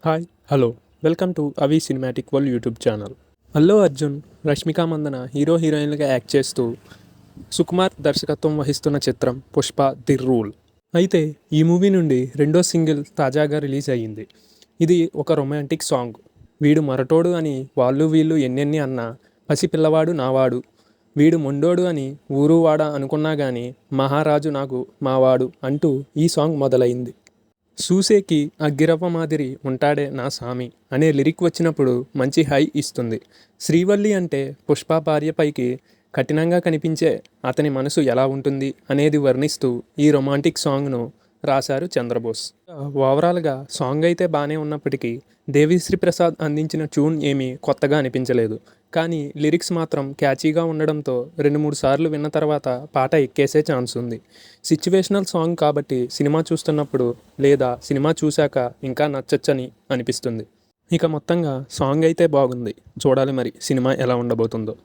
Hi hello welcome to Avi cinematic world YouTube channel. Allu Arjun, Rashmika Mandanna హీరోయిన్లుగా act చేస్తూ సుకుమార్ దర్శకత్వం వహిస్తున్న చిత్రం పుష్ప ది రూల్. అయితే ఈ మూవీ నుండి రెండో సింగిల్ తాజాగా రిలీజ్ అయ్యింది. ఇది ఒక రొమాంటిక్ సాంగ్. వీడు మొరటోడు అని వాళ్ళు వీళ్ళు ఎన్నెన్ని అన్నా, పసిపిల్లవాడు నావాడు, వీడు మొండోడు అని ఊరు వాడ అనుకున్నా గానీ మహారాజు నాకు మావాడు అంటూ ఈ సాంగ్ మొదలైంది. సూసేకి అగ్గిరవ్వ మాదిరి ఉంటాడే నా సామి అనే లిరిక్ వచ్చినప్పుడు మంచి హై ఇస్తుంది. శ్రీవల్లి అంటే పుష్ప భార్య పైకి కఠినంగా కనిపించే అతని మనసు ఎలా ఉంటుంది అనేది వర్ణిస్తూ ఈ రొమాంటిక్ సాంగ్ను రాశారు చంద్రబోస్. ఓవరాల్గా సాంగ్ అయితే బాగానే ఉన్నప్పటికీ దేవిశ్రీ ప్రసాద్ అందించిన ట్యూన్ ఏమీ కొత్తగా అనిపించలేదు. కానీ లిరిక్స్ మాత్రం క్యాచీగా ఉండడంతో 2-3 సార్లు విన్న తర్వాత పాట ఎక్కేసే ఛాన్స్ ఉంది. సిచ్యువేషనల్ సాంగ్ కాబట్టి సినిమా చూస్తున్నప్పుడు లేదా సినిమా చూశాక ఇంకా నచ్చచ్చని అనిపిస్తుంది. ఇక మొత్తంగా సాంగ్ అయితే బాగుంది. చూడాలి మరి సినిమా ఎలా ఉండబోతుందో.